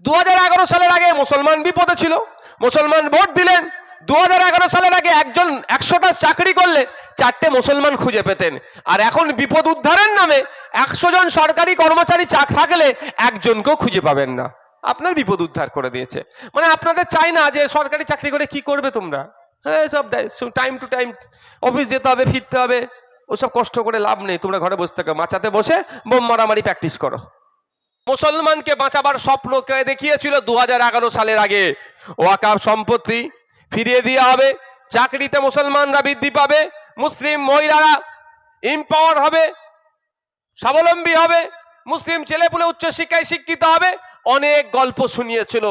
2011 সালের আগে মুসলমান বিপদে ছিল, মুসলমান ভোট দিলেন। 2011 সালের আগে একজন 100টা চাকরি করলে 4টে মুসলমান খুঁজে পেতেন। আর এখন বিপদ উদ্ধারের নামে 100 জন সরকারি কর্মচারী থাকলে একজনকেও খুঁজে পাবেন না। আপনার বিপদ উদ্ধার করে দিয়েছে। মানে আপনাদের চাই না যে সরকারি চাকরি করে কি করবে তোমরা, হ্যাঁ সব টাইম টু টাইম অফিস যেতে হবে, ফিরতে হবে, ওসব কষ্ট করে লাভ নেই। তোমরা ঘরে বসে থাকো, মাচাতে বসে বোম মারামারি প্র্যাকটিস করো। মুসলমানকে বাঁচাবার স্বপ্নকে দেখিয়েছিল 2011 সালের আগে। ওয়াকাফ সম্পত্তি ফিরিয়ে দেওয়া হবে, চাকরিতে মুসলমানরা বৃদ্ধি পাবে, মুসলিম মহিলারা এম্পাওয়ার হবে, স্বাবলম্বী হবে, মুসলিম ছেলেপুলে উচ্চশিক্ষায় শিক্ষিত হবে, অনেক গল্প শুনিয়েছিল।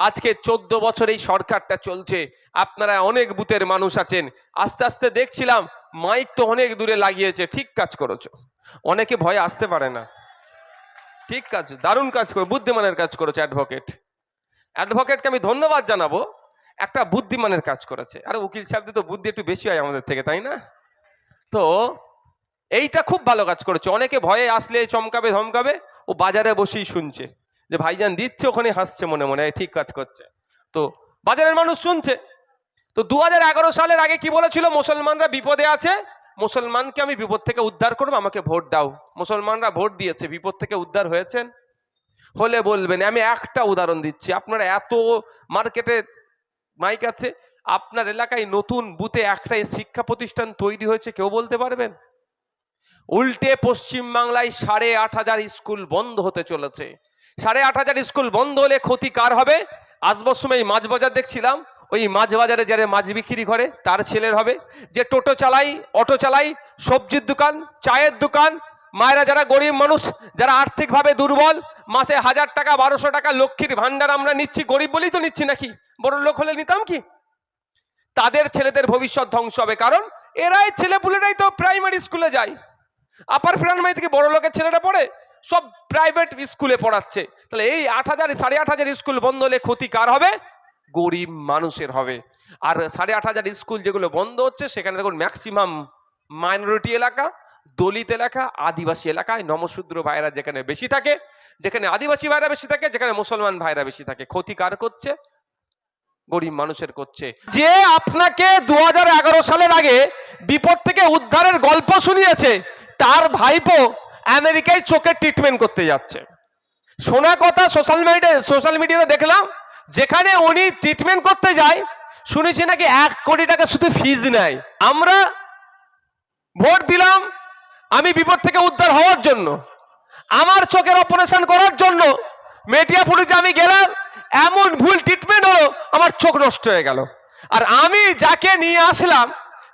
আজকে 14 বছর এই সরকারটা চলছে, আপনারা অনেক বুথের মানুষ আছেন। আস্তে আস্তে দেখছিলাম মাইক তো অনেক দূরে লাগিয়েছে, ঠিক কাজ করেছো। অনেকে ভয়ে আসতে পারে না, ঠিক কাজ, দারুণ কাজ করে, বুদ্ধিমানের কাজ করেছে। অ্যাডভোকেটকে আমি ধন্যবাদ জানাবো, একটা বুদ্ধিমানের কাজ করেছে। আর উকিল সাহেবদের তো বুদ্ধি একটু বেশি হয় আমাদের থেকে, তাই না? তো এইটা খুব ভালো কাজ করেছে। অনেকে ভয়ে আসলে চমকাবে ধমকাবে, ও বাজারে বসেই শুনছে যে ভাইজান দিচ্ছে, ওখানে হাসছে মনে মনে, ঠিক কাজ করছে। তো বাজারের মানুষ শুনছে। তো 2011 সালের আগে কি বলেছিল? মুসলমানরা বিপদে আছে, মুসলমানকে আমি বিপদ থেকে উদ্ধার করবো, আমাকে ভোট দাও। মুসলমানরা ভোট দিয়েছে, বিপদ থেকে উদ্ধার হয়েছেন? হলে বলবেন। আমি একটা উদাহরণ দিচ্ছি, আপনারা এত মার্কেটে মাইক আছে, আপনার এলাকায় নতুন বুথে একটা শিক্ষা প্রতিষ্ঠান তৈরি হয়েছে, কেউ বলতে পারবেন? উল্টে পশ্চিম বাংলায় 8,500 স্কুল বন্ধ হতে চলেছে। 8,500 স্কুল বন্ধ হলে ক্ষতি কার হবে? আসবার সময় মাছ বাজার দেখছিলাম, ওই মাছ বাজারে যারা মাছ বিক্রি করে তার ছেলের হবে, যে টোটো চালাই, অটো চালাই, সবজির দোকান, চায়ের দোকান, মায়েরা যারা গরিব মানুষ, যারা আর্থিকভাবে দুর্বল, মাসে 1000 টাকা 1200 টাকা লক্ষ্মীর ভান্ডার আমরা নিচ্ছি, গরিব বলেই তো নিচ্ছি, নাকি বড় লোক হলে নিতাম কি? তাদের ছেলেদের ভবিষ্যৎ ধ্বংস হবে, কারণ এরাই ছেলেপুলেরাই তো প্রাইমারি স্কুলে যায়। আপার প্রাইমারি থেকে বড় লোকের ছেলেরা পড়ে, সব প্রাইভেট স্কুলে পড়াচ্ছে। তাহলে এই 8,000 8,500 স্কুল বন্ধ হলে ক্ষতি কার হবে? গরিব মানুষের হবে। আর 8,500 স্কুল যেগুলো বন্ধ হচ্ছে, সেখানে দেখুন ম্যাক্সিমাম মাইনরিটি এলাকা, দলিত এলাকা, আদিবাসী এলাকায় নমশূদ্র ভাইরা যেখানে বেশি থাকে, যেখানে আদিবাসী ভাইরা বেশি থাকে, যেখানে মুসলমান ভাইরা বেশি থাকে। ক্ষতি কার করছে? গরিব মানুষের করছে। যে আপনাকে 2011 সালের আগে বিপদ থেকে উদ্ধারের গল্প শুনিয়েছে, তার ভাইপো আমেরিকায় চোখের ট্রিটমেন্ট করতে যাচ্ছে। শোনা কথা, সোশ্যাল মিডিয়াতে দেখলাম, যেখানে উনি ট্রিটমেন্ট করতে যায়, শুনেছি নাকি 1 কোটি টাকা শুধু ফিজ নেয়। আমরা ভোট দিলাম আমি বিপদ থেকে উদ্ধার হওয়ার জন্য, আমার চোখের অপারেশন করার জন্য মেটিয়াপুরিতে আমি গেলাম, এমন ভুল ট্রিটমেন্ট হলো, আমার চোখ নষ্ট হয়ে গেল। আর আমি যাকে নিয়ে আসলাম,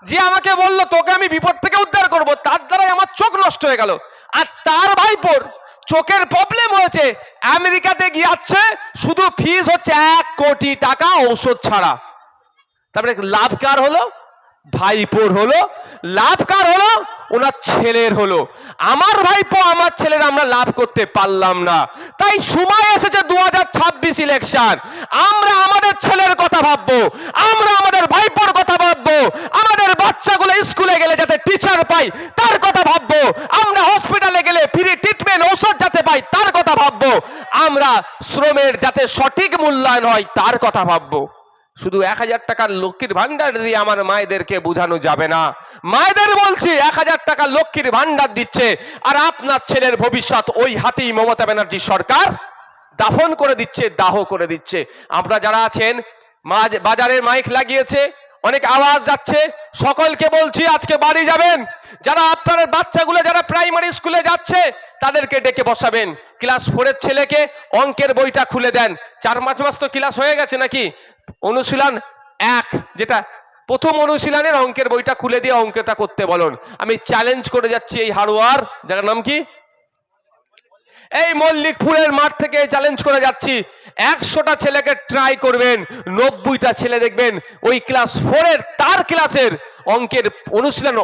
যে আমাকে বললো তোকে আমি বিপদ থেকে উদ্ধার করব, তার দ্বারাই আমার চোখ নষ্ট হয়ে গেল। আর তার ভাইপোর চোখের প্রবলেম হয়েছে, আমেরিকাতে গিয়েছে, শুধু ফিস হচ্ছে 1 কোটি টাকা ঔষধ ছাড়া। তারপরে লাভ কার হলো? ভাইপোর হলো। লাভ কার হলো? ওনার ছেলের হলো। আমার ভাইপো আমার ছেলের আমরা লাভ করতে পারলাম না। তাই সময় এসেছে 2026 ইলেকশন, আমরা আমাদের ছেলের কথা ভাববো, আমরা আমাদের ভাইপোর কথা ভাববো, আমাদের বাচ্চাগুলো স্কুলে গেলে যাতে টিচার পাই তার কথা ভাববো, আমরা হসপিটালে গেলে ফ্রি ট্রিটমেন্ট ঔষধ যাতে পাই তার কথা ভাববো, আমরা শ্রমের যাতে সঠিক মূল্যায়ন হয় তার কথা ভাববো। শুধু 1000 টাকার লক্ষ্মীর ভান্ডার দিয়ে আমার মায়েদেরকে বোঝানো যাবে না। মায়েদের বলছি, 1000 টাকা লক্ষ্মীর ভান্ডার দিচ্ছে, আর আপনার ছেলের ভবিষ্যৎ ওই হাতেই মমতা ব্যানার্জি সরকার দাফন করে দিচ্ছে, দাহ করে দিচ্ছে। আপনারা যারা আছেন, বাজারের মাইক লাগিয়েছে, অনেক আওয়াজ যাচ্ছে, সকলকে বলছি আজকে বাড়ি যাবেন, যারা আপনার বাচ্চাগুলো যারা প্রাইমারি স্কুলে যাচ্ছে তাদেরকে ডেকে বসাবেন। ক্লাস 4 ছেলেকে অঙ্কের বইটা খুলে দেন। 4-5 মাস তো ক্লাস হয়ে গেছে নাকি? অনুশীলন 1, যেটা প্রথম অনুশীলনের অঙ্কের বইটা খুলে দিয়ে অঙ্কটা করতে বলুন। আমি চ্যালেঞ্জ করে যাচ্ছি এই হাড়োয়ার, যার নাম কি, এই মল্লিকপুরের মাঠ থেকে চ্যালেঞ্জ করে যাচ্ছি, 100টা ছেলেকে ট্রাই করবেন, 90টা ছেলে দেখবেন ওই ক্লাস 4 তার ক্লাসের অঙ্কের অনুশীলন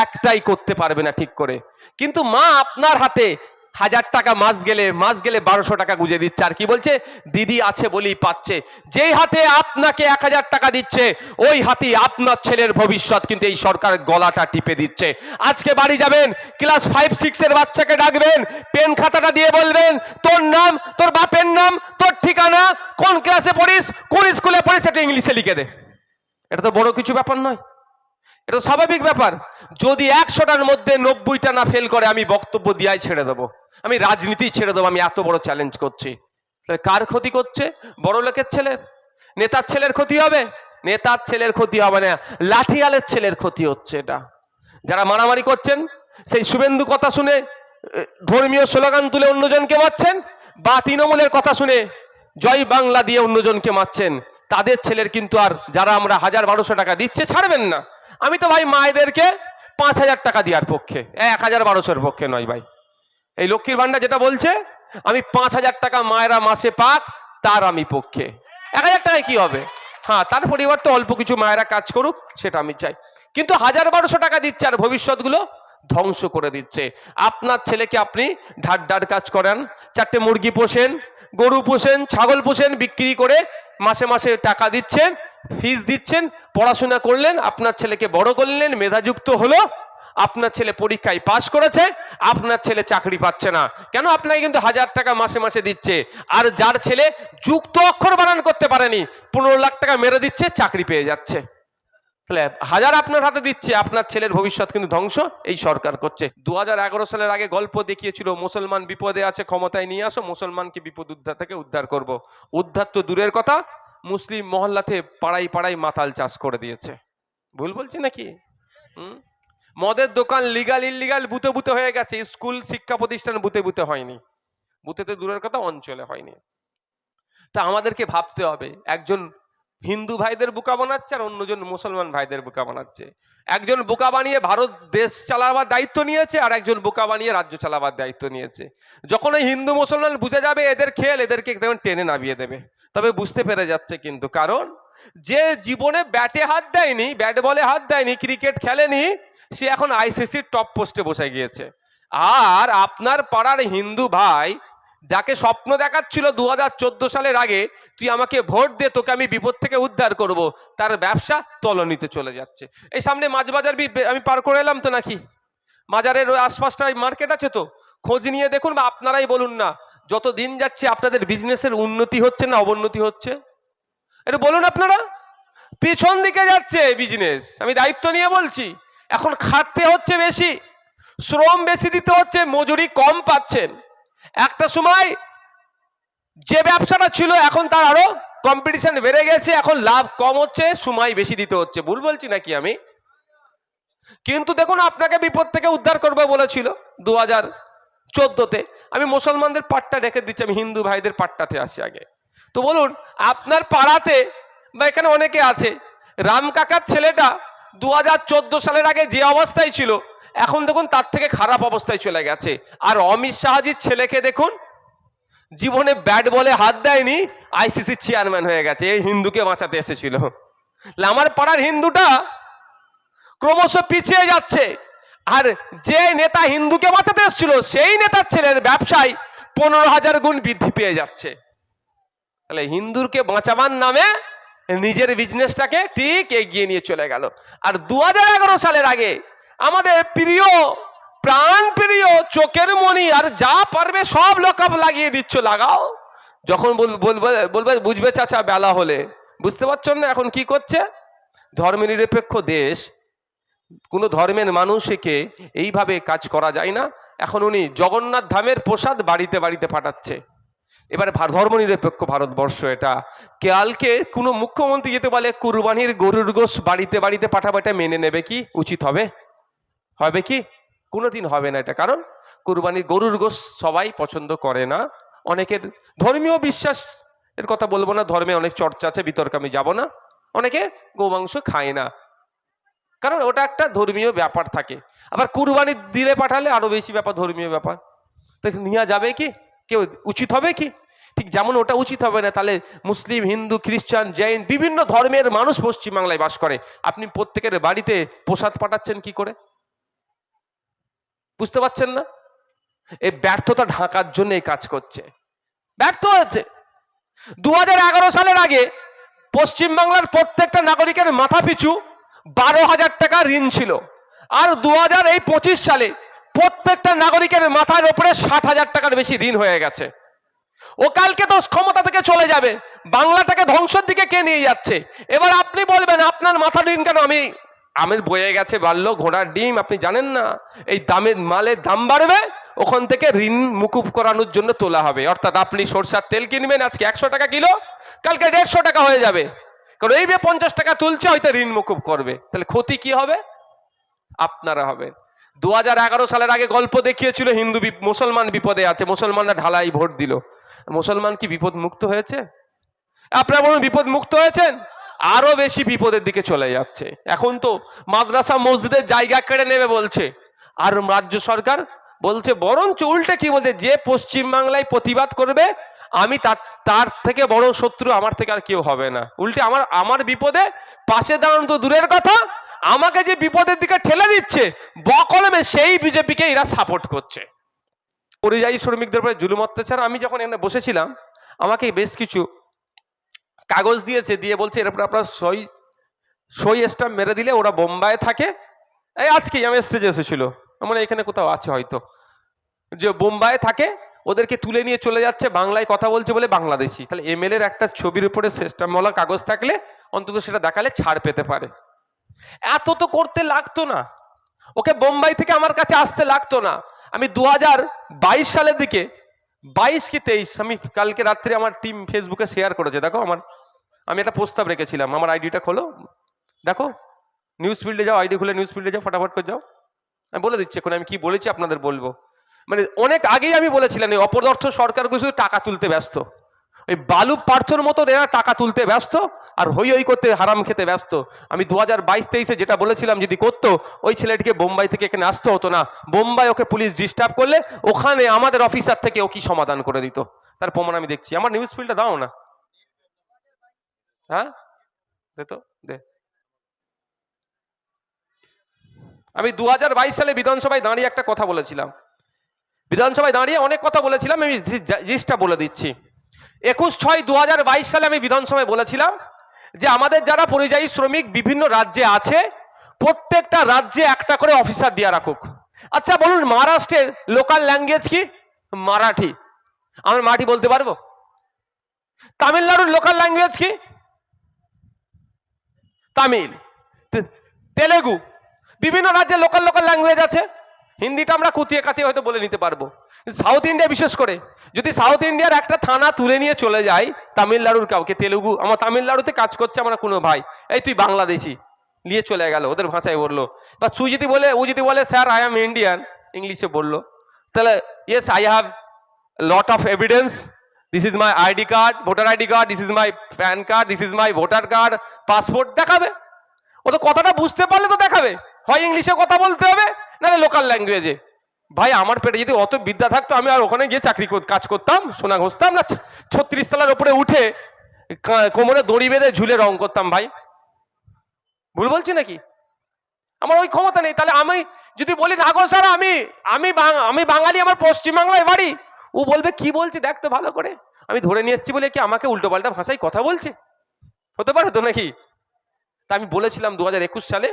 একটাই করতে পারবে না ঠিক করে। কিন্তু মা আপনার হাতে 1000 টাকা মাস গেলে 1200 টাকা গুঁজে দিচ্ছে, আর কি বলছে, দিদি আছে বলেই পাচ্ছে। যেই হাতে আপনাকে 1000 টাকা দিচ্ছে, ওই হাতে আপনার ছেলের ভবিষ্যৎ কিন্তু এই সরকার গলাটা টিপে দিচ্ছে। আজকে বাড়ি যাবেন, ক্লাস 5-6 এর বাচ্চাকে ডাকবেন, পেন খাতাটা দিয়ে বলবেন তোর নাম, তোর বাপের নাম, তোর ঠিকানা, কোন ক্লাসে পড়িস, কোন স্কুলে পড়িস, এটা ইংলিশে লিখে দে। এটা তো বড় কিছু ব্যাপার নয়, এটা স্বাভাবিক ব্যাপার। যদি 100টার মধ্যে 90টা না ফেল করে, আমি বক্তব্য দিয়াই ছেড়ে দেবো, আমি রাজনীতি ছেড়ে দেবো। আমি এত বড় চ্যালেঞ্জ করছি। তাহলে কার ক্ষতি করছে? বড় লোকের ছেলের, নেতার ছেলের ক্ষতি হবে? নেতার ছেলের ক্ষতি হবে না, লাঠিয়ালের ছেলের ক্ষতি হচ্ছে। এটা যারা মারামারি করছেন, সেই শুভেন্দু কথা শুনে ধর্মীয় স্লোগান তুলে অন্যজনকে মারছেন, বা তৃণমূলের কথা শুনে জয় বাংলা দিয়ে অন্যজনকে মারছেন, তাদের ছেলের কিন্তু আর যারা আমরা 1000-1200 টাকা দিচ্ছে ছাড়বেন না। আমি তো ভাই মায়েদেরকে 5000 টাকা দেওয়ার পক্ষে, 1000-1200-এর পক্ষে নয় ভাই। এই লক্ষ্মীর ভান্ডার যেটা বলছে, আমি 5000 টাকা মায়েরা মাসে পাক, তার আমি পক্ষে। 1000 টাকায় কি হবে? হ্যাঁ, তার পরিবর্তে অল্প কিছু মায়েরা কাজ করুক, সেটা আমি চাই। কিন্তু 1000-1200 টাকা দিচ্ছে আর ভবিষ্যৎগুলো ধ্বংস করে দিচ্ছে। আপনার ছেলেকে আপনি ঢাট কাজ করান, 4টে মুরগি পোষেন, গরু পোষেন, ছাগল পোষেন, বিক্রি করে মাসে মাসে টাকা দিচ্ছেন, ফিস দিচ্ছেন, পড়াশোনা করলেন, আপনার ছেলেকে বড় করলেন, মেধাযুক্ত হলো, আপনার ছেলে পরীক্ষায় পাশ করেছে, আপনার ছেলে চাকরি পাচ্ছে না কেন? আপনাকে কিন্তু 1000 টাকা মাসে মাসে দিচ্ছে। আর যার ছেলে যুক্ত অক্ষর বানান করতে পারেনি, 15 লাখ টাকা মেরে দিচ্ছে, চাকরি পেয়ে যাচ্ছে। তাহলে 1000 আপনার হাতে দিচ্ছে, আপনার ছেলের ভবিষ্যৎ কিন্তু ধ্বংস এই সরকার করছে। 2011 সালের আগে গল্প দেখিয়েছিল, মুসলমান বিপদে আছে, ক্ষমতায় নিয়ে আসো, মুসলমানকে বিপদ উদ্ধার থেকে উদ্ধার করব। উদ্ধার তো দূরের কথা, মুসলিম মহল্লাতে পাড়ায় পাড়ায় মাতাল চাষ করে দিয়েছে। ভুল বলছি নাকি? মদের দোকান লিগাল ইল্লিগাল বুতে বুতে হয়ে গেছে। স্কুল শিক্ষা প্রতিষ্ঠান বুতে বুতে হয়নি, বুতে তো দূরের কথা অঞ্চলে হয়নি। তা আমাদেরকে ভাবতে হবে, একজন হিন্দু ভাইদের বোকা বানাচ্ছে আর অন্যজন মুসলমান ভাইদের বোকা বানাচ্ছে। একজন বোকা বানিয়ে ভারত দেশ চালাবার দায়িত্ব নিয়েছে, আর একজন বোকা বানিয়ে রাজ্য চালাবার দায়িত্ব নিয়েছে। যখন এই হিন্দু মুসলমান বুঝে যাবে এদের খেল, এদেরকে একদম টেনে নামিয়ে দেবে। তবে বুঝতে পেরে যাচ্ছে কিন্তু, কারণ যে জীবনে ব্যাটে হাত দেয়নি, ব্যাট বলে হাত দেয়নি, ক্রিকেট খেলেনি, সে এখন আইসিসির টপ পোস্টে বসে গিয়েছে। আর আপনার পাড়ার হিন্দু ভাই যাকে স্বপ্ন দেখাচ্ছিল 2014 সালের আগে, তুই আমাকে ভোট দে, তোকে আমি বিপদ থেকে উদ্ধার করব, তার ব্যবসা তলানিতে চলে যাচ্ছে। এই সামনে মাছবাজার আমি পার করে এলাম তো নাকি, মাজারের ওই আশপাশটায় মার্কেট আছে, তো খোঁজ নিয়ে দেখুন, বা আপনারাই বলুন না, যত দিন যাচ্ছে আপনাদের বিজনেসের উন্নতি হচ্ছে না অবনতি হচ্ছে? এটা বলুন আপনারা। পিছন দিকে যাচ্ছে বিজনেস, আমি দায়িত্ব নিয়ে বলছি। এখন খাটতে হচ্ছে বেশি, শ্রম বেশি দিতে হচ্ছে, মজুরি কম পাচ্ছেন। একটা সময় যে ব্যবসাটা ছিল, এখন তার আরো কম্পিটিশন বেড়ে গেছে, এখন লাভ কম হচ্ছে, সময় বেশি দিতে হচ্ছে। ভুল বলছি নাকি আমি? কিন্তু দেখুন, আপনাকে বিপদ থেকে উদ্ধার করবে বলেছিল 2014-তে। আমি মুসলমানদের পাট্টা রেখে দিচ্ছি, আমি হিন্দু ভাইদের পাট্টাতে আসি আগে। তো বলুন, আপনার পাড়াতে বা এখানে অনেকে আছে, রাম কাকার ছেলেটা 2014 সালের আগে যে অবস্থায় ছিল, এখন দেখুন তার থেকে খারাপ অবস্থায় চলে গেছে। আর অমিত শাহজির ছেলেকে দেখুন, জীবনে ব্যাট বলে হাত দেয়নি, আইসিসি চেয়ারম্যান হয়ে গেছে, এই হিন্দুকে বাঁচাতে এসেছিল। আমার পাড়ার হিন্দুটা ক্রমশ পিছিয়ে যাচ্ছে, আর যে নেতা হিন্দুকে বাঁচাতে এসেছিল, সেই নেতার ছেলের ব্যবসায় 15,000 গুণ বৃদ্ধি পেয়ে যাচ্ছে। তাহলে হিন্দুকে বাঁচাবার নামে নিজের বিজনেসটাকে ঠিক এগিয়ে নিয়ে চলে গেল। আর 2011 সালের আগে আমাদের প্রিয়, প্রাণ প্রিয়, চোখের মণি, আর যা পারবে সব লকআপ লাগিয়ে দিচ্ছ, লাগাও। যখন বলবে বুঝবে চাচা বেলা হলে, বুঝতে পারছেন না এখন কি করছে? ধর্মনিরপেক্ষ দেশ, কোনো ধর্মের মানুষকে এইভাবে কাজ করা যায় না। এখন উনি জগন্নাথ ধামের প্রসাদ বাড়িতে বাড়িতে পাঠাচ্ছে। এবারে ধর্মনিরপেক্ষ ভারতবর্ষ এটা। কালকে কোনো মুখ্যমন্ত্রী যেতে বলে কুরবানির গরুর গোশ বাড়িতে বাড়িতে পাঠাবো, এটা মেনে নেবে কি? উচিত হবে? হবে কি? কোনোদিন হবে না এটা। কারণ কুরবানির গরুর গোশ সবাই পছন্দ করে না। অনেকের ধর্মীয় বিশ্বাস এর কথা বলবো না, ধর্মে অনেক চর্চা আছে, বিতর্কে আমি যাব না। অনেকে গোমাংস খায় না, কারণ ওটা একটা ধর্মীয় ব্যাপার থাকে। আবার কুরবানি দিলে পাঠালে আরো বেশি ব্যাপার, ধর্মীয় ব্যাপার, নিয়ে যাবে কি কেউ? উচিত হবে কি? ঠিক যেমন ওটা উচিত হবে না, তাহলে মুসলিম, হিন্দু, খ্রিস্টান, জৈন, বিভিন্ন ধর্মের মানুষ পশ্চিমবাংলায় বাস করে, আপনি প্রত্যেকের বাড়িতে প্রসাদ পাঠাচ্ছেন কি করে? বুঝতে পারছেন না? এই ব্যর্থতা ঢাকার জন্য এই কাজ করছে, ব্যর্থ হয়েছে। 2011 সালের আগে পশ্চিমবাংলার প্রত্যেকটা নাগরিকের মাথা পিছু 12,000 টাকা ঋণ ছিল, আর 2025 সালে প্রত্যেকটা নাগরিকের মাথার উপরে 60,000 টাকার বেশি ঋণ হয়ে গেছে। ও কালকে তো ক্ষমতা থেকে চলে যাবে, বাংলাটাকে ধ্বংসের দিকে কে নিয়ে যাচ্ছে। এবার আপনি বলবেন আপনার মাথা ডিম কেন, আমের বয়ে গেছে বাড়লো ঘোড়ার ডিম, আপনি জানেন না এই দামের মালের দাম বাড়বে, ওখান থেকে ঋণ মুকুব করানোর জন্য তোলা হবে। অর্থাৎ আপনি সরষার তেল কিনবেন আজকে 100 টাকা কিলো, কালকে 150 টাকা হয়ে যাবে, কারণ এই 50 টাকা তুলছে হয়তো ঋণ মুকুব করবে। তাহলে ক্ষতি কি হবে? আপনারা হবেন। 2011 সালের আগে গল্প দেখিয়েছিল মুসলমান বিপদে আছে, মুসলমানরা ঢালাই ভোট দিল। মুসলমান কি বিপদ মুক্ত হয়েছে? আপনারা বলুন বিপদ মুক্ত হয়েছেন? আরো বেশি বিপদের দিকে চলে যাচ্ছে। এখন তো মাদ্রাসা মসজিদের জায়গা কেড়ে নেবে বলছে, আর রাজ্য সরকার বলছে বরঞ্চ উল্টে কি বলছে, যে পশ্চিম বাংলায় প্রতিবাদ করবে আমি তার থেকে বড় শত্রু আমার থেকে আর কেউ হবে না। উল্টে আমার বিপদে পাশে দাঁড়ানো তো দূরের কথা, আমাকে যে বিপদের দিকে ঠেলে দিচ্ছে বকলমে, সেই বিজেপিকে এরা সাপোর্ট করছে। পরিযায়ী শ্রমিকদের উপরে জুলুম অত্যাচার, আমি যখন এখানে বসেছিলাম আমাকে বেশ কিছু কাগজ দিয়েছে, দিয়ে বলছে এর উপরে আপনার সই স্ট্যাম্প মেরে দিলে, ওরা বোম্বাইয়ে থাকে, এই আজকেই আমি স্টেজে এসেছিল, মানে এখানে কোথাও আছে হয়তো, যে বোম্বাইয়ে থাকে, ওদেরকে তুলে নিয়ে চলে যাচ্ছে, বাংলায় কথা বলছে বলে বাংলাদেশি। তাহলে এমএলএ এর একটা ছবির উপরে স্ট্যাম্পওয়ালা কাগজ থাকলে অন্তত সেটা দেখালে ছাড় পেতে পারে। এত তো করতে লাগতো না, ওকে বোম্বাই থেকে আমার কাছে আসতে লাগতো না। আমি 2022 সালের দিকে, 22 কি 23, আমি কালকে রাত্রে আমার টিম ফেসবুকে শেয়ার করেছে, দেখো আমি একটা প্রস্তাব রেখেছিলাম, আমার আইডিটা খোলো, দেখো নিউজ ফিল্ডে যাও, আইডি খুলে নিউজ ফিল্ডে যাও, ফটাফট করে যাও, আমি বলে দিচ্ছি এখন আমি কি বলেছি আপনাদের বলবো। মানে অনেক আগেই আমি বলেছিলাম এই অপদার্থ সরকারগুলো শুধু টাকা তুলতে ব্যস্ত, ওই বালু পার্থর মতো এরা টাকা তুলতে ব্যস্ত আর হই হই করতে হারাম খেতে ব্যস্ত। আমি 2022-23-এ যেটা বলেছিলাম যদি করতো, ওই ছেলেটিকে বোম্বাই থেকে এখানে আসতে হতো না, বোম্বাই ওকে পুলিশ ডিস্টার্ব করলে ওখানে আমাদের অফিসার থেকে ও কি সমাধান করে দিত, তার প্রমাণ আমি দেখছি। আমার নিউজ ফিল্ডটা দাও না, হ্যাঁ দে তো দে। আমি 2022 সালে বিধানসভায় দাঁড়িয়ে একটা কথা বলেছিলাম, বিধানসভায় দাঁড়িয়ে অনেক কথা বলেছিলাম, আমি জিনিসটা বলে দিচ্ছি। 21/6/2022 সালে আমি বিধানসভায় বলেছিলাম যে আমাদের যারা পরিযায়ী শ্রমিক বিভিন্ন রাজ্যে আছে, প্রত্যেকটা রাজ্যে একটা করে অফিসার দিয়ে রাখুক। আচ্ছা বলুন, মহারাষ্ট্রের লোকাল ল্যাঙ্গুয়েজ কি? মারাঠি, আমি মারাঠি বলতে পারবো। তামিলনাড়ুর লোকাল ল্যাঙ্গুয়েজ কি? তামিল। তেলেগু, বিভিন্ন রাজ্যে লোকাল লোকাল ল্যাঙ্গুয়েজ আছে। হিন্দিটা আমরা কুতিয়ে কাতিয়ে হয়তো বলে নিতে পারবো। সাউথ ইন্ডিয়া বিশেষ করে যদি সাউথ ইন্ডিয়ার একটা থানা তুলে নিয়ে চলে যায় তামিলনাড়ুর কাউকে, তেলেগু, আমার তামিলনাড়ুতে কাজ করছে আমার কোনো ভাই, এই তুই বাংলাদেশি, নিয়ে চলে গেল, ওদের ভাষায় বললো। বা ও যদি বলে স্যার আই এম ইন্ডিয়ান, ইংলিশে বললো, তাহলে yes I have lot of evidence, this is my ID card, voter ID card, this is my pan card, this is my voter card, passport দেখাবে। ও তো কথাটা বুঝতে পারলে তো দেখাবে, হয় ইংলিশে কথা বলতে হবে নাহলে লোকাল ল্যাঙ্গুয়েজে। ভাই আমার পেটে যদি অত বিদ্যা থাকতো আমি আর ওখানে গিয়ে কাজ করতাম, সোনা ঘষতাম না, 36 তলার উপরে উঠে কোমরে দড়ি বেঁধে ঝুলে রং করতাম। ভাই ভুল বলছি নাকি? আমার ওই ক্ষমতা নেই। তাহলে আমি যদি বলি না গো স্যার আমি বাঙালি, আমার পশ্চিমবাংলায় বাড়ি, ও বলবে কি বলছে দেখ তো ভালো করে, আমি ধরে নিয়ে এসেছি বলে কি আমাকে উল্টো পাল্টা ভাষায় কথা বলছে? হতে পারে তো নাকি? তা আমি বলেছিলাম 2021 সালে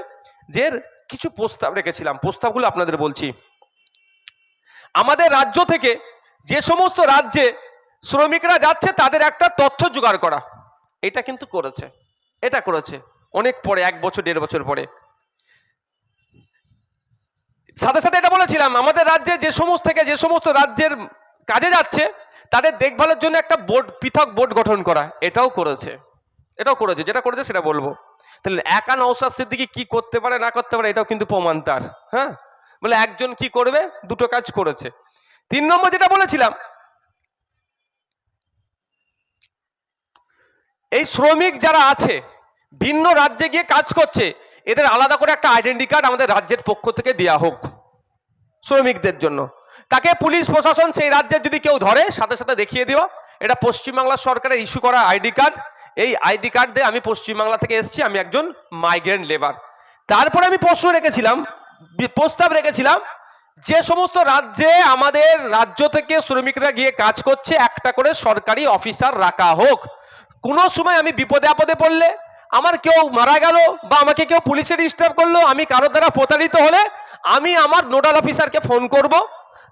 যে কিছু প্রস্তাব রেখেছিলাম, প্রস্তাবগুলো আপনাদের বলছি। আমাদের রাজ্য থেকে যে সমস্ত রাজ্যে শ্রমিকরা যাচ্ছে তাদের একটা তথ্য জোগাড় করা, এটা কিন্তু করেছে অনেক পরে, 1 বছর 1.5 বছর পরে। সাথে সাথে এটা বলেছিলাম আমাদের রাজ্যে যে সমস্ত রাজ্যের কাজে যাচ্ছে তাদের দেখভালের জন্য একটা পৃথক বোর্ড গঠন করা, এটাও করেছে। যেটা করেছে সেটা বলবো। তাহলে একা নওশাদ সিদ্দিকী কি করতে পারে না করতে পারে এটাও কিন্তু প্রমাণ তার। হ্যাঁ, বলে একজন কি করবে, দুটো কাজ করেছে। 3 নম্বর যেটা বলেছিলাম, এই শ্রমিক যারা আছে ভিন্ন রাজ্যে গিয়ে কাজ করছে, এদের আলাদা করে একটা আইডেন্টি কার্ড আমাদের রাজ্যের পক্ষ থেকে দেওয়া হোক শ্রমিকদের জন্য। তাকে পুলিশ প্রশাসন সেই রাজ্যের যদি কেউ ধরে সাথে সাথে দেখিয়ে দেওয়া, এটা পশ্চিমবাংলা সরকারের ইস্যু করা আইডি কার্ড, এই আইডি কার্ড দিয়ে আমি পশ্চিমবাংলা থেকে এসেছি, আমি একজন মাইগ্রেন্ট লেবার। তারপরে আমি প্রস্তাব রেখেছিলাম যে সমস্ত রাজ্যে আমাদের রাজ্য থেকে শ্রমিকরা গিয়ে কাজ করছে একটা করে সরকারি অফিসার রাখা হোক। কোনো সময় আমি বিপদে আপদে পড়লে, আমার কেউ মারা গেল বা আমাকে কেউ পুলিশে ডিস্টার্ব করলো, আমি কারোর দ্বারা প্রতারিত হলে আমি আমার নোডাল অফিসারকে ফোন করব,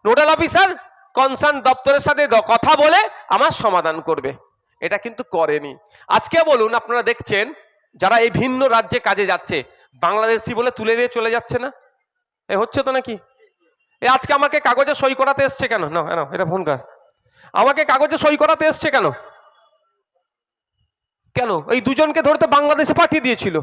নোডাল অফিসার কনসার্ন দপ্তরের সাথে কথা বলে আমার সমাধান করবে। এটা কিন্তু করেনি। আজকে বলুন, আপনারা দেখছেন যারা এই ভিন্ন রাজ্যে কাজে যাচ্ছে, বাংলাদেশি বলে তুলে দিয়ে চলে যাচ্ছে না? এ হচ্ছে তো নাকি? আজকে আমাকে কাগজে সই করাতে এসছে কেন? না এটা ফোন কর। আমাকে কাগজে সই করাতে এসছে কেন? কেন? এই দুজনকে ধরতে বাংলাদেশে পাঠিয়ে দিয়েছিল,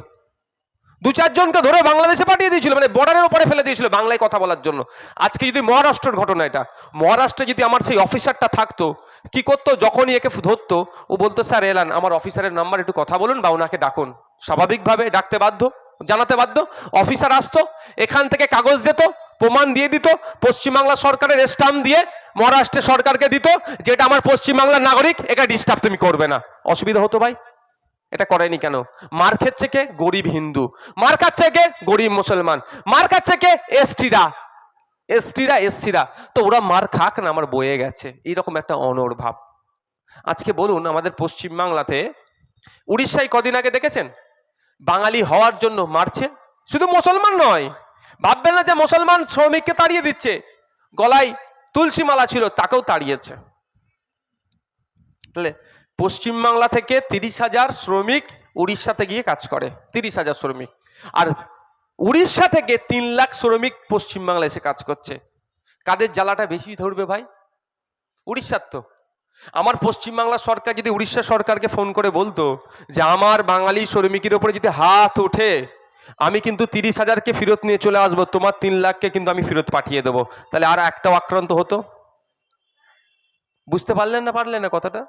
2-4 জনকে ধরে বাংলাদেশে পাঠিয়ে দিয়েছিল, মানে বর্ডারের উপরে ফেলে দিয়েছিল বাংলায় কথা বলার জন্য। আজকে যদি মহারাষ্ট্রের ঘটনা, এটা মহারাষ্ট্রে যদি আমার সেই অফিসারটা থাকতো, কি করতো? যখনই একে ধরতো, ও বলতো, স্যার এলান, আমার অফিসারের নাম্বার একটু কথা বলুন বা ওনাকে ডাকুন। স্বাভাবিকভাবে ডাকতে বাধ্য, জানাতে বাধ্য। অফিসার আসতো, এখান থেকে কাগজ দিত, প্রমাণ দিয়ে দিত, পশ্চিমবাংলা সরকারের স্টাম্প দিয়ে মহারাষ্ট্রের সরকারকে দিত, যেটা আমার পশ্চিমবাংলার নাগরিক, এটা ডিস্টার্ব তুমি করবে না। অসুবিধা হতো ভাই? এটা করেনি কেন? মার খাচ্ছে কে? গরিব হিন্দু। মার খাচ্ছে কে? গরিব মুসলমান। মার খাচ্ছে কে? এসটিরা। তো ওরা মার খাক না, আমার বয়ে গেছে, এইরকম একটা অনড় ভাব। আজকে বলুন, আমাদের পশ্চিমবাংলাতে, উড়িষ্যায় কদিন আগে দেখেছেন, বাঙালি হওয়ার জন্য মারছে। শুধু মুসলমান নয়, ভাববেন না যে মুসলমান শ্রমিককে তাড়িয়ে দিচ্ছে, গলায় তুলসী মালা ছিল তাকেও তাড়িয়েছে। তাহলে পশ্চিমবাংলা থেকে 30,000 শ্রমিক উড়িষ্যাতে গিয়ে কাজ করে, 30,000 শ্রমিক। আর উড়িষ্যা থেকে 3 লাখ শ্রমিক পশ্চিমবাংলা এসে কাজ করছে। কাদের জ্বালাটা বেশি ধরবে ভাই? উড়িষ্যার তো। আমার পশ্চিমবাংলা সরকার যদি উড়িষ্যা সরকারকে ফোন করে বলতো যে আমার বাঙালি শ্রমিকের উপরে যদি হাত ওঠে, আমি কিন্তু 30,000কে ফেরত নিয়ে চলে আসবো, তোমার 3 লাখকে কিন্তু আমি ফেরত পাঠিয়ে দেবো, তাহলে আর একটাও আক্রান্ত হতো? বুঝতে পারলেন না কথাটা?